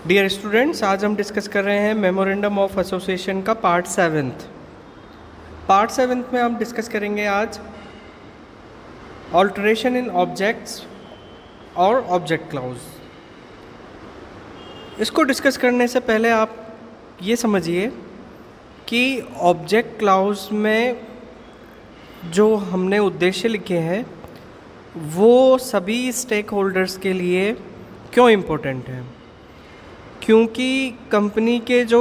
Dear students, आज हम discuss कर रहे हैं मेमोरेंडम ऑफ एसोसिएशन का पार्ट 7th। पार्ट 7th में हम डिस्कस करेंगे आज ऑल्टरेशन इन ऑब्जेक्ट्स और ऑब्जेक्ट क्लाउज। इसको डिस्कस करने से पहले आप ये समझिए कि ऑब्जेक्ट क्लाउज में जो हमने उद्देश्य लिखे हैं वो सभी स्टेक होल्डर्स के लिए क्यों इम्पोर्टेंट है। क्योंकि कंपनी के जो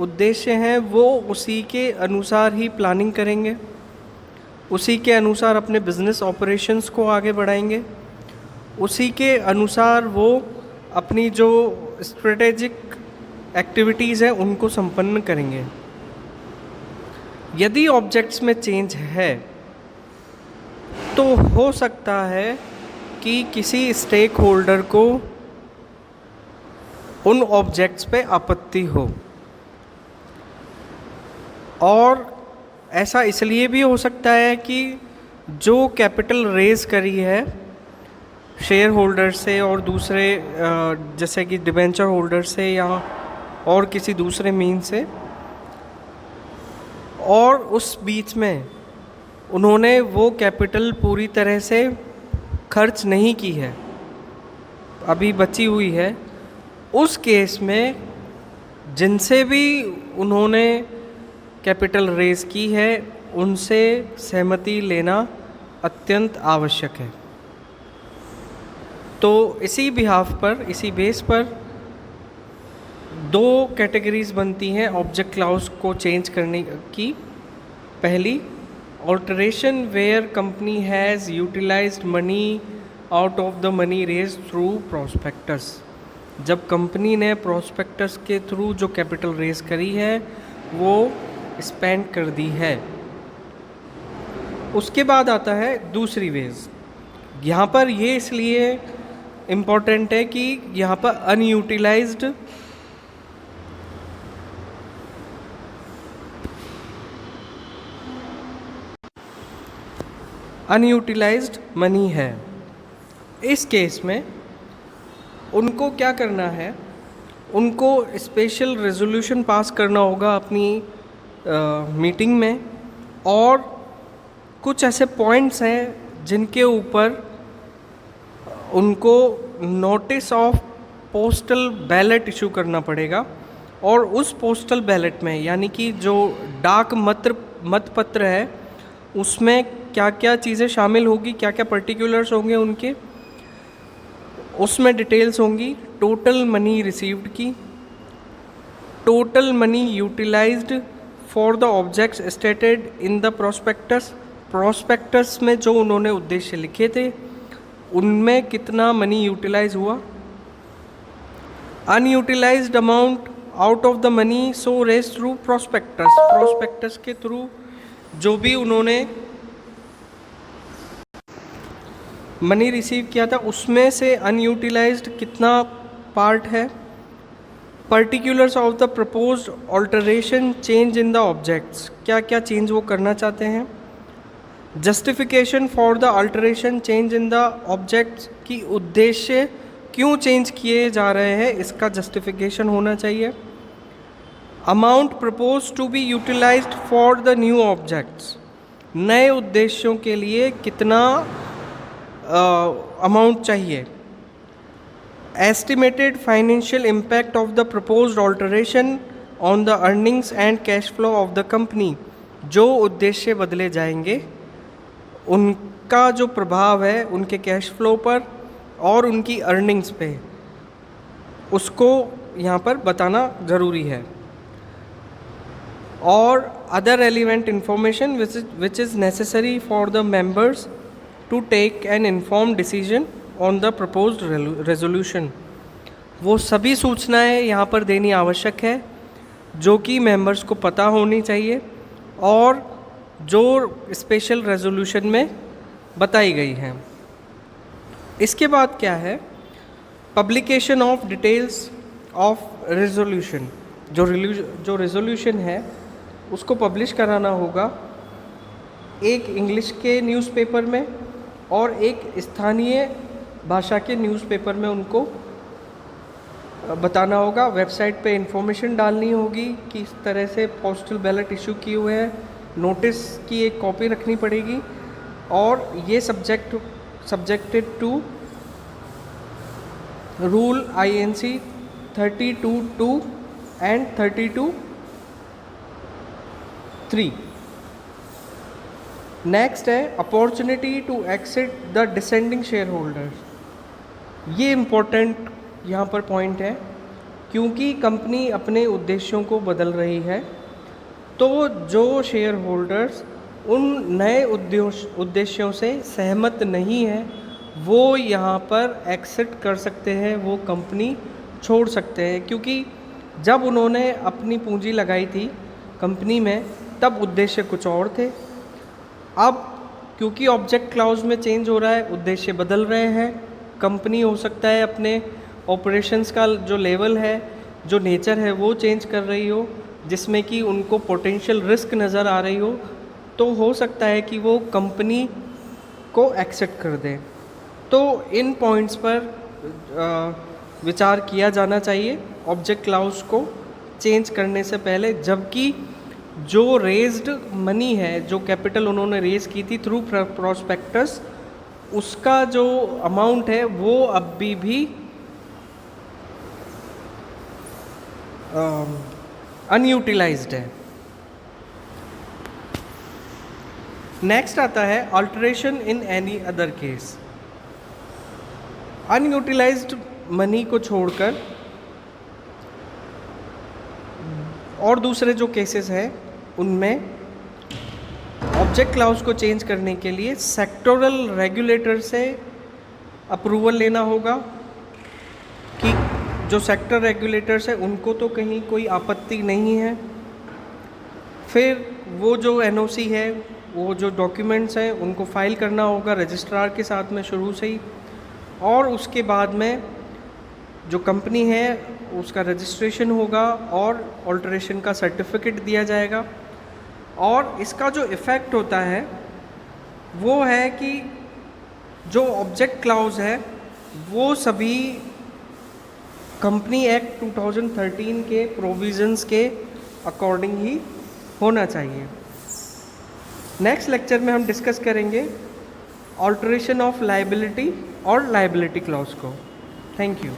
उद्देश्य हैं वो उसी के अनुसार ही प्लानिंग करेंगे, उसी के अनुसार अपने बिजनेस ऑपरेशंस को आगे बढ़ाएंगे, उसी के अनुसार वो अपनी जो स्ट्रेटेजिक एक्टिविटीज़ हैं उनको संपन्न करेंगे। यदि ऑब्जेक्ट्स में चेंज है तो हो सकता है कि किसी स्टेक होल्डर को उन ऑब्जेक्ट्स पे आपत्ति हो, और ऐसा इसलिए भी हो सकता है कि जो कैपिटल रेज करी है शेयर होल्डर से और दूसरे जैसे कि डिबेंचर होल्डर से या और किसी दूसरे मीन से, और उस बीच में उन्होंने वो कैपिटल पूरी तरह से खर्च नहीं की है, अभी बची हुई है, उस केस में जिनसे भी उन्होंने कैपिटल रेज की है उनसे सहमति लेना अत्यंत आवश्यक है। तो इसी बिहाफ पर, इसी बेस पर दो कैटेगरीज बनती हैं ऑब्जेक्ट क्लाउज को चेंज करने की। पहली, alteration where company has utilised money out of the money raise through prospectus. जब कंपनी ने प्रोस्पेक्टस के थ्रू जो कैपिटल रेज करी है वो स्पेंड कर दी है। उसके बाद आता है दूसरी वेज। यहाँ पर ये इसलिए इम्पोर्टेंट है कि यहाँ पर अनयूटिलाइज्ड मनी है। इस केस में उनको क्या करना है, उनको स्पेशल रेजोल्यूशन पास करना होगा अपनी मीटिंग में, और कुछ ऐसे पॉइंट्स हैं जिनके ऊपर उनको notice of postal ballot issue करना पड़ेगा। और उस पोस्टल बैलेट में, यानी कि जो डाक मतपत्र है, उसमें क्या क्या चीज़ें शामिल होगी, क्या क्या पर्टिकुलर्स होंगे उनके, उसमें डिटेल्स होंगी टोटल मनी रिसीव्ड की, total money utilised for the objects stated in the prospectus में जो उन्होंने उद्देश्य लिखे थे उनमें कितना मनी यूटिलाइज हुआ, unutilised amount out of the money so raise through prospectus के थ्रू जो भी उन्होंने मनी रिसीव किया था उसमें से अनयूटिलाइज्ड कितना पार्ट है, particulars of the proposed alteration change in the objects, क्या क्या चेंज वो करना चाहते हैं, justification for the alteration change in the objects की उद्देश्य क्यों चेंज किए जा रहे हैं इसका जस्टिफिकेशन होना चाहिए, amount propose to be utilised for the new objects, नए उद्देश्यों के लिए कितना अमाउंट चाहिए, estimated financial impact of the proposed alteration on the earnings and cash flow of the company, जो उद्देश्य बदले जाएंगे उनका जो प्रभाव है उनके कैश फ्लो पर और उनकी अर्निंग्स पे, उसको यहाँ पर बताना ज़रूरी है। और other relevant information which is necessary for the members to take an inform decision on the proposed resolution, वो सभी सूचनाएं यहाँ पर देनी आवश्यक है जो कि मेंबर्स को पता होनी चाहिए और जो स्पेशल रेजोल्यूशन में बताई गई हैं। इसके बाद क्या है, publication of details of resolution. जो रेजोल्यूशन है उसको पब्लिश कराना होगा एक इंग्लिश के न्यूज़पेपर में और एक स्थानीय भाषा के न्यूज़पेपर में उनको बताना होगा, वेबसाइट पे इंफॉर्मेशन डालनी होगी कि इस तरह से पोस्टल बैलेट इशू किए हुए हैं, नोटिस की एक कॉपी रखनी पड़ेगी, और ये subjected to rule INC 32(2) and 32(3). Next है opportunity to exit the dissenting shareholders. ये इम्पोर्टेंट यहाँ पर पॉइंट है, क्योंकि कंपनी अपने उद्देश्यों को बदल रही है, तो जो शेयर होल्डर्स उन नए उद्देश्यों से सहमत नहीं है वो यहाँ पर एक्सिट कर सकते हैं, वो कंपनी छोड़ सकते हैं। क्योंकि जब उन्होंने अपनी पूंजी लगाई थी कंपनी में तब उद्देश्य कुछ और थे, अब क्योंकि ऑब्जेक्ट क्लाउज में चेंज हो रहा है, उद्देश्य बदल रहे हैं, कंपनी हो सकता है अपने ऑपरेशंस का जो लेवल है, जो नेचर है वो चेंज कर रही हो, जिसमें कि उनको पोटेंशियल रिस्क नज़र आ रही हो, तो हो सकता है कि वो कंपनी को एक्सेप्ट कर दें। तो इन पॉइंट्स पर विचार किया जाना चाहिए ऑब्जेक्ट क्लाउज को चेंज करने से पहले, जबकि जो रेज्ड मनी है, जो कैपिटल उन्होंने रेज की थी थ्रू प्रोस्पेक्टस, उसका जो अमाउंट है वो अभी भी अनयूटिलाइज्ड है। नेक्स्ट आता है alteration in any other case. Unutilised money को छोड़कर और दूसरे जो केसेस हैं उनमें ऑब्जेक्ट क्लाउज को चेंज करने के लिए सेक्टोरल रेगुलेटर से अप्रूवल लेना होगा, कि जो सेक्टर रेगुलेटर्स हैं उनको तो कहीं कोई आपत्ति नहीं है। फिर वो जो NOC है, वो जो डॉक्यूमेंट्स हैं उनको फाइल करना होगा रजिस्ट्रार के साथ में शुरू से ही, और उसके बाद में जो कंपनी है उसका रजिस्ट्रेशन होगा और ऑल्टरेशन का सर्टिफिकेट दिया जाएगा। और इसका जो इफ़ेक्ट होता है वो है कि जो ऑब्जेक्ट क्लाउज है वो सभी कंपनी एक्ट 2013 के प्रोविजंस के अकॉर्डिंग ही होना चाहिए। नेक्स्ट लेक्चर में हम डिस्कस करेंगे ऑल्टरेशन ऑफ लायबिलिटी और लायबिलिटी क्लॉज को। Thank you.